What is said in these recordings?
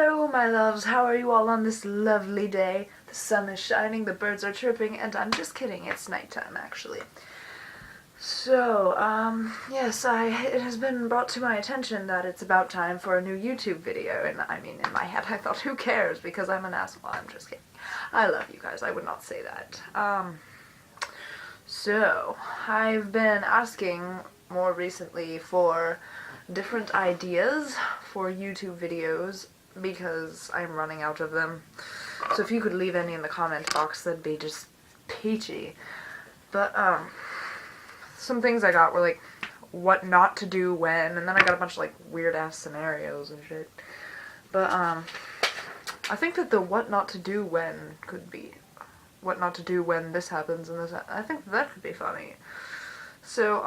Hello, my loves. How are you all on this lovely day? The sun is shining, the birds are chirping, and I'm just kidding. It's nighttime, actually. So, yes, it has been brought to my attention that it's about time for a new YouTube video, and I mean, in my head I thought, who cares, because I'm an asshole. I'm just kidding. I love you guys. I would not say that. So, I've been asking more recently for different ideas for YouTube videos because I'm running out of them. So if you could leave any in the comment box, that'd be just peachy. But, some things I got were like, what not to do when, and then I got a bunch of like weird ass scenarios and shit. But, I think that the what not to do when could be what not to do when this happens and this. I think that could be funny. So,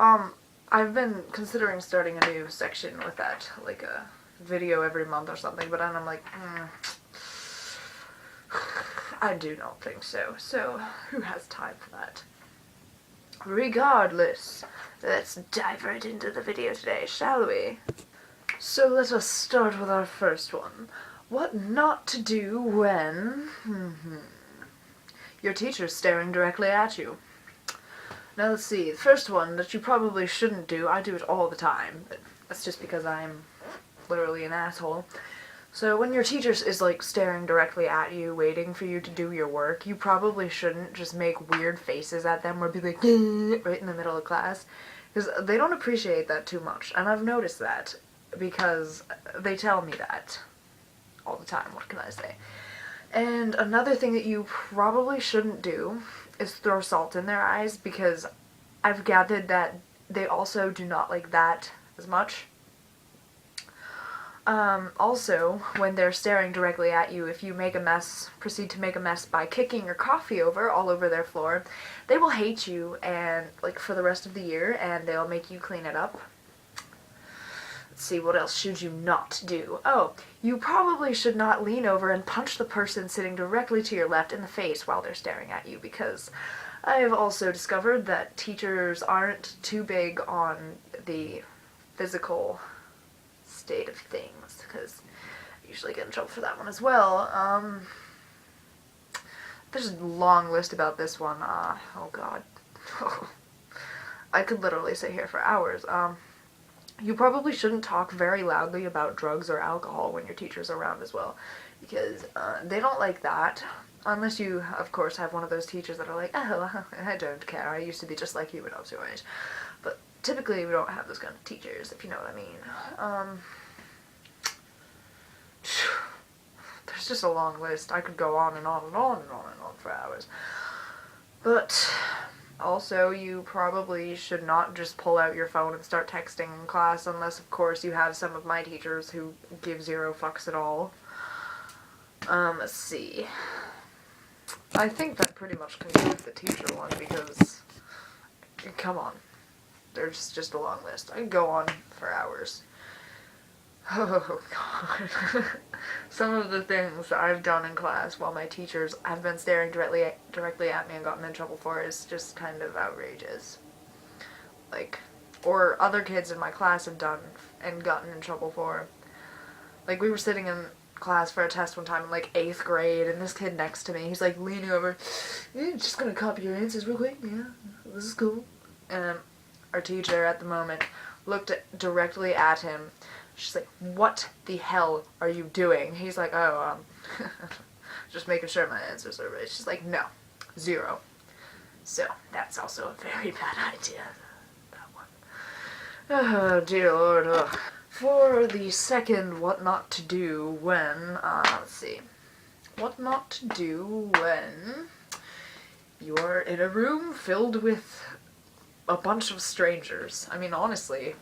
I've been considering starting a new section with that, like a video every month or something, but then I'm like, I do not think so. So, who has time for that? Regardless, let's dive right into the video today, shall we? So let us start with our first one. What not to do when your teacher's staring directly at you. Now let's see, the first one that you probably shouldn't do, I do it all the time, but that's just because I'm literally an asshole. So when your teacher is like staring directly at you, waiting for you to do your work, you probably shouldn't just make weird faces at them or be like, right in the middle of class, because they don't appreciate that too much, and I've noticed that, because they tell me that all the time, what can I say? And another thing that you probably shouldn't do is throw salt in their eyes, because I've gathered that they also do not like that as much. Also, when they're staring directly at you, if you make a mess, proceed to make a mess by kicking your coffee over all over their floor, they will hate you and, like, for the rest of the year, and they'll make you clean it up. Let's see, what else should you not do? Oh, you probably should not lean over and punch the person sitting directly to your left in the face while they're staring at you, because I have also discovered that teachers aren't too big on the physical state of things, because I usually get in trouble for that one as well. There's a long list about this one. Oh god. I could literally sit here for hours. You probably shouldn't talk very loudly about drugs or alcohol when your teacher's around as well, because they don't like that, unless you, of course, have one of those teachers that are like, oh, I don't care, I used to be just like you when I was your age. But typically we don't have those kind of teachers, if you know what I mean. There's just a long list. I could go on and on and on and on and on for hours. But also, you probably should not just pull out your phone and start texting in class, unless, of course, you have some of my teachers who give zero fucks at all. Let's see. I think that pretty much concludes the teacher one, because, come on. There's just a long list. I could go on for hours. Oh god. Some of the things I've done in class while my teachers have been staring directly at me and gotten in trouble for is just kind of outrageous. Like, or other kids in my class have done and gotten in trouble for. Like, we were sitting in class for a test one time in like 8th grade, and this kid next to me, he's like leaning over, just gonna copy your answers real quick, yeah, this is cool. And our teacher at the moment looked directly at him. She's like, what the hell are you doing? He's like, oh, just making sure my answers are right. She's like, no, 0. So, that's also a very bad idea, that one. Oh, dear lord. Ugh. For the second what not to do when, let's see. What not to do when you're in a room filled with a bunch of strangers. I mean, honestly,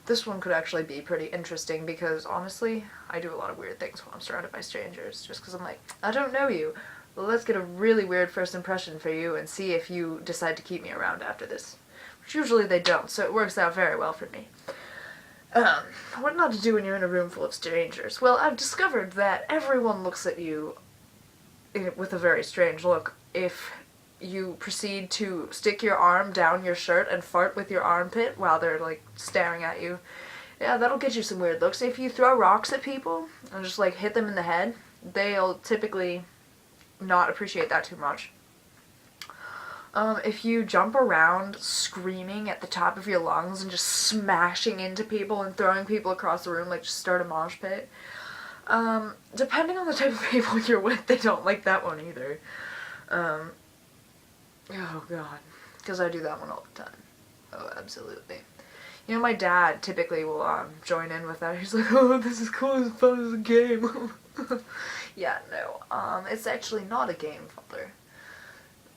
this one could actually be pretty interesting, because honestly, I do a lot of weird things when I'm surrounded by strangers, just because I'm like, I don't know you. Well, let's get a really weird first impression for you and see if you decide to keep me around after this. Which usually they don't, so it works out very well for me. What not to do when you're in a room full of strangers? Well, I've discovered that everyone looks at you with a very strange look if you proceed to stick your arm down your shirt and fart with your armpit while they're, like, staring at you. Yeah, that'll get you some weird looks. If you throw rocks at people and just like hit them in the head, they'll typically not appreciate that too much. If you jump around screaming at the top of your lungs and just smashing into people and throwing people across the room, like just start a mosh pit, depending on the type of people you're with, they don't like that one either. Oh god, because I do that one all the time. Oh, absolutely. You know, my dad typically will join in with that. He's like, oh, this is cool as fun as a game. Yeah, no, it's actually not a game, Father.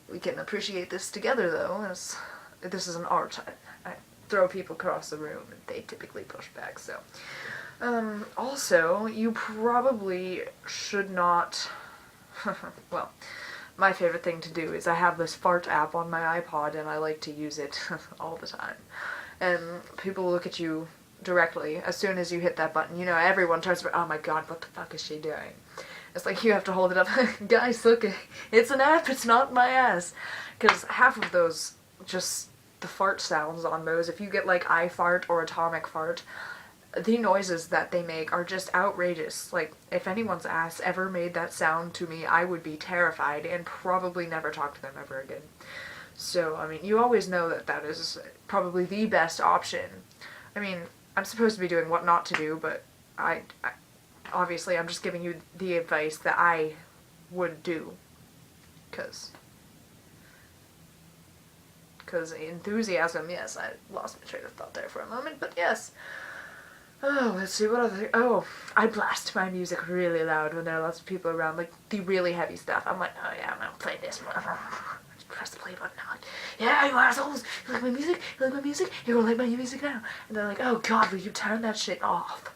We can appreciate this together, though, as this is an art. I throw people across the room, and they typically push back, so. Also, you probably should not, well, my favorite thing to do is I have this fart app on my iPod, and I like to use it all the time. And people look at you directly as soon as you hit that button. You know, everyone turns around, oh my god, what the fuck is she doing? It's like you have to hold it up. Guys, look, it's an app, it's not my ass. Because half of those, just the fart sounds on those, if you get like iFart or Atomic Fart, the noises that they make are just outrageous. Like, if anyone's ass ever made that sound to me, I would be terrified and probably never talk to them ever again. So, I mean, you always know that that is probably the best option. I mean, I'm supposed to be doing what not to do, but I obviously, I'm just giving you the advice that I would do. Because enthusiasm, yes, I lost my train of thought there for a moment, but yes. Oh, let's see, what other thing? Oh, I blast my music really loud when there are lots of people around, like, the really heavy stuff. I'm like, oh yeah, I'm gonna play this one. Just press the play button now. Yeah, you assholes! You like my music? You like my music? You're gonna like my music now. And they're like, oh god, will you turn that shit off?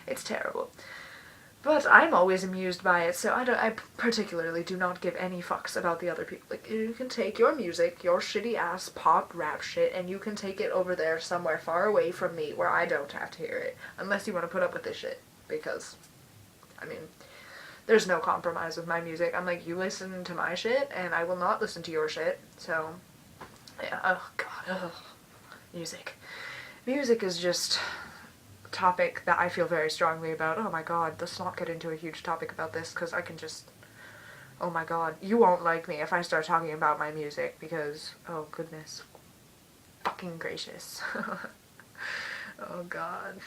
It's terrible. But I'm always amused by it, so I particularly do not give any fucks about the other people. Like, you can take your music, your shitty ass pop rap shit, and you can take it over there somewhere far away from me where I don't have to hear it. Unless you want to put up with this shit. Because, I mean, there's no compromise with my music. I'm like, you listen to my shit, and I will not listen to your shit. So, yeah, oh god, ugh. Music. Music is just topic that I feel very strongly about. Oh my god, let's not get into a huge topic about this, because I can just, oh my god, you won't like me if I start talking about my music, because, oh goodness, fucking gracious. Oh god.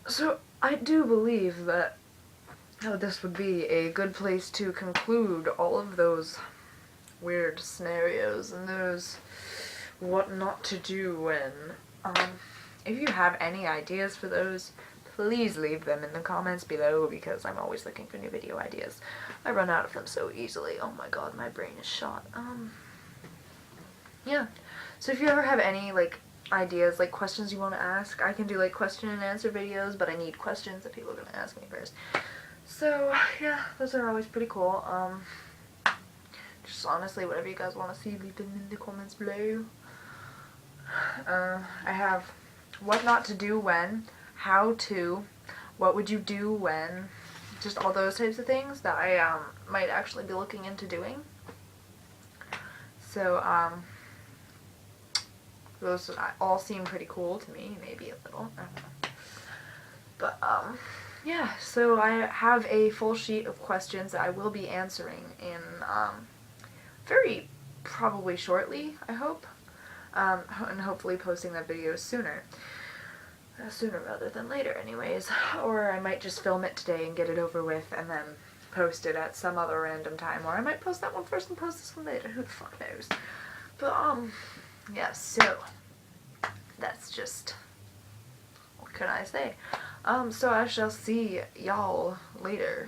So, I do believe that this would be a good place to conclude all of those weird scenarios and those what not to do when, if you have any ideas for those, please leave them in the comments below, because I'm always looking for new video ideas. I run out of them so easily. Oh my god, my brain is shot. Yeah. So if you ever have any, like, ideas, like, questions you want to ask, I can do, like, question and answer videos, but I need questions that people are going to ask me first. So, yeah, those are always pretty cool. Just honestly, whatever you guys want to see, leave them in the comments below. I have what not to do when, how to, what would you do when, just all those types of things that I might actually be looking into doing. So those all seem pretty cool to me, maybe a little, I don't know. But yeah, so I have a full sheet of questions that I will be answering in very probably shortly, I hope. And hopefully posting that video sooner. Sooner rather than later anyways. Or I might just film it today and get it over with and then post it at some other random time. Or I might post that one first and post this one later. Who the fuck knows? But, yeah, so that's just, what can I say? So I shall see y'all later.